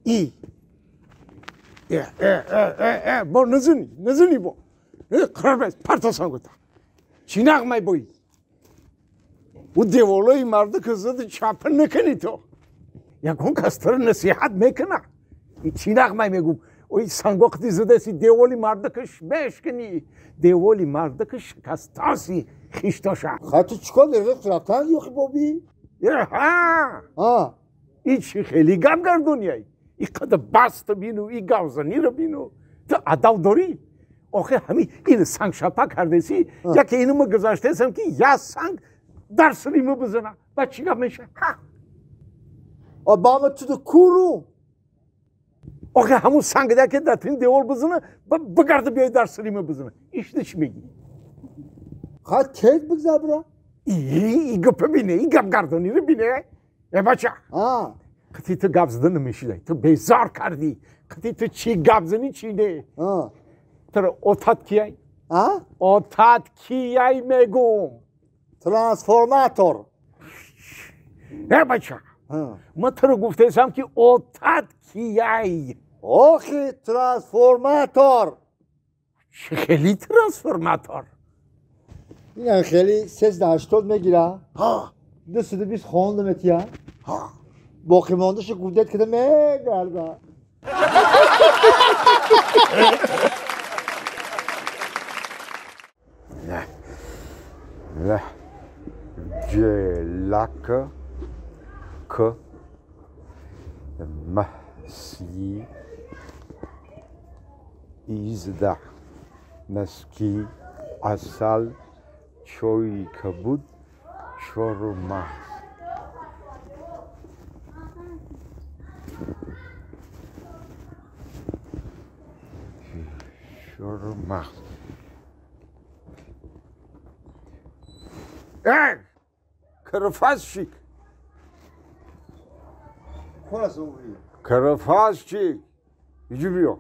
ای با نزنی با قرار باید پرتاسان گوتا چی نغمه بایی و دیوالای مرده که زده چاپر نکنی تو یکون کستر نصیحت میکنه چی نغمه میگم اوی سنگوقتی زده سی دیوالی مرده کش بشکنی دیوالی مرده کش شکستاسی خیشتاشا خاطر چیکار داری رفتن یخی بابی؟ ها این چی خیلی گم گردونیایی این قدر بست بینو این گوزنی رو بینو تو ادو داری آخه همین این سنگ شپا کرده سی یکی اینو ما گذاشته سم که یا سنگ در سریمو بزنه و چی گم میشه با تو دو کورو آخه همون سنگ ده که در تین دیوار بزنه بگرده بیای در سریمو بزنه ایش چی میگی خواهد تیک بگذار برا ای گپ بینه ای گپ گردانی رو بینه بچه قطعی تو گپ زده نمیشیده تو بیزار کردی قطعی تو چی گپ زنی چی نه تو اوتات کیای اوتات کیای میگم ترانسفورماتور بچه من تو رو گفته ایسم که اوتات کیای آخی ترانسفورماتور چه خیلی ترانسفورماتور این خیلی 380 میگیره 220 خوندمت یا باقی ماندهش گودت کده میگرده نه جلک که محسی ایزده نسکی اصل چوی کبود چورو مغز چورو مغز کرفاز چیک کرفاز چیک ایجی بیو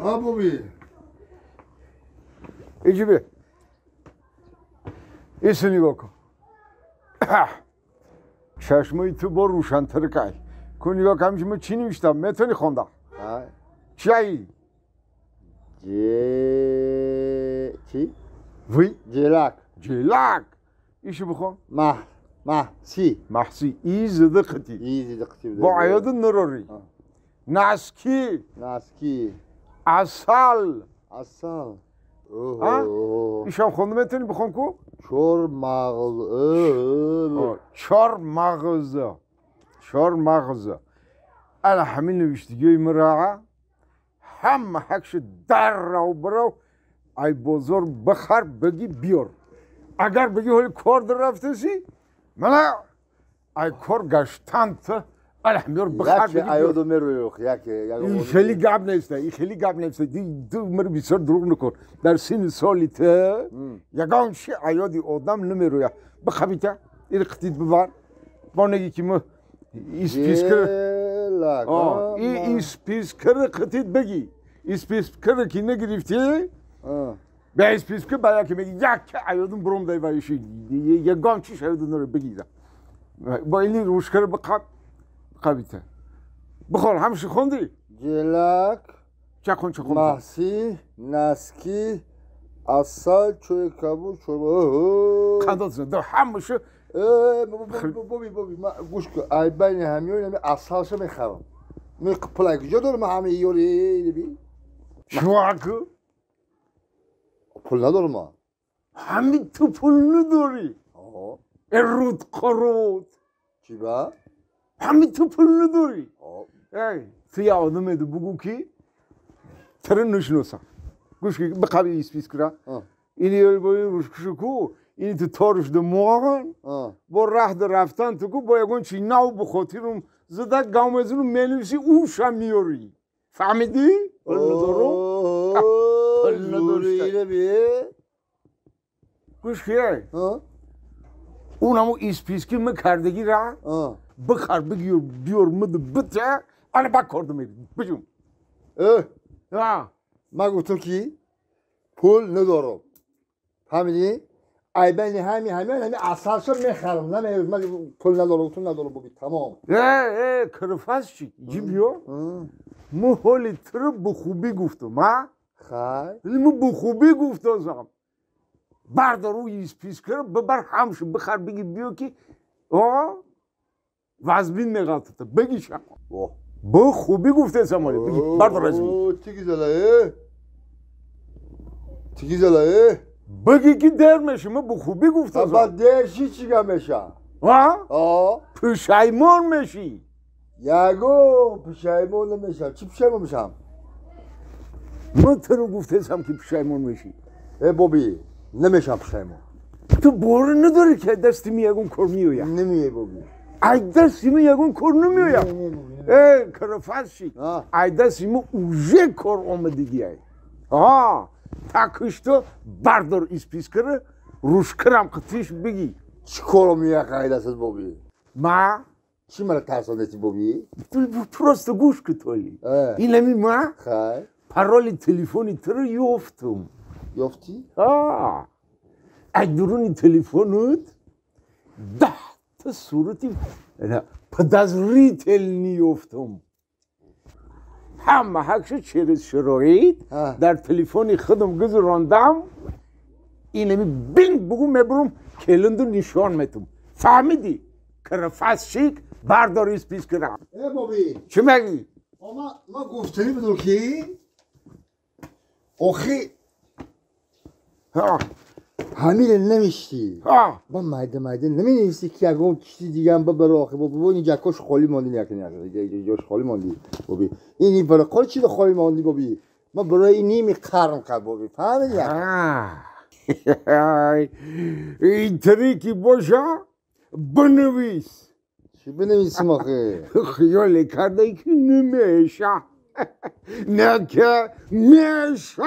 بابی ایجی بی ایسو نگاه کن چشمای تو با روشن‌تر که کن نگاه کنم من چی نوشتم میتونی خوندم چی؟ چی؟ وی؟ جلک جلک ایشو بخون محسی ایز دقتی با عیاد نراری نسکی اصل ایشم خونده میتونی بخون کو؟ چور مغز انا همین نوشتگی مراعه هم حکش در رو برو ای بزرگ بخر بگی بیار اگر بگی حالی کار در رفته سی منه ای کار گشتن تا الحمیار بخر بگی بیار این خیلی گب نیسته دو مرا بسیار دروغ نکن در سین سالی تا یکان چی ایادی آدم نمیرویه بخویده این قطید ببر با نگی که ما اسپیسکر قطید بگی اسپیسکر که نگرفتی به اسپیسکر باید که میگی یک ایادون بروم دای وایشی یکان چی ایادون رو بگیده با اینی روشکر بخویده بخور همشه خوندی؟ جلک چه خوند؟ محسی نسکی اصل چوی کبود خنداد زنده دو همشه بابی گوش کن ای بین همیون همی اصلشو میخرم پلای کجا دارم همه ایوری بی چواکو؟ پول ندارم من همین تو پول نداری رود قرود چی با؟ همین تو پول نداری تو یه آدم ایدو بگو که تره نشناسم گوش که بقبی اسپیس کرا اینی یه باید روش کشو کو اینی تو تارش دو موغن با راه در رفتن تو کو با یکون چی ناو بخاطرم زده گامزونو ملوسی اوش هم میاری فهمیدی؟ پول ندارم پول نداشته گوش که اونمو اسپیس که مکردگی را بخار بگیر بیار مده بته آنه با کردم میریم بجوم من گفتم که پول ندارم فهمیدی؟ ای بین همین اساسا میخرم نه من پول ندارم بابی تمام کرفازچیک جیبیو مو حالی تر به خوبی گفتم ها خیر مو به خوبی گفتم بردار روی اسپیکر ببر همش بخر بگی بیو که وزبین نگاتت بگی شما به خوبی گفته سامانی بگی بردار از بگی تیگی زلایه بگی که در میشه من به خوبی گفتم با درشی چیگه میشه پشیمان میشی یگو پشیمان نمیشم چی پشیمان میشم من تو گفته سام که پشیمان میشی بابی نمیشم پشیمان تو باره نداری که دستی یگون کار میویا نمیه بابی ای دستی یگون کار نمیویا کرفازچیک ای دستی اوژه کار آمدگی ای تاکشتو بردار اسپیکر روش کرم قطیش بگی چی کارو میگه قاعده است بابی ما چی مرا ترساندی بابی پروست گوش کتولی اینمی ما خیر پارولی تلفنی تر یافتم یافتی اگرونی تلفنت 10 تا صورتی подозрительный یافتم همه حقش через شرایط در تلفنی خودم گذراندم اینمی بینگ بگو میبرم کلندو نشان میتم فهمیدی کرفازچیک بردار اسپیکرم بابی چی میگی ما گفتنی بدون که آخی همین نمیشتی با مایده نمی نیستی که اگه چیزی دیگه هم ببره آخه بابا این جکاش خالی ماندی نکنی جاش خالی ماندی بابی اینی برای خالی چی خالی ماندی بابی ما برای اینی میخرم کرد بابی فهمیدی این تریکی باشه بنویس چی بنویسیم آخه خیالی کرده که نمیشه نه که میشه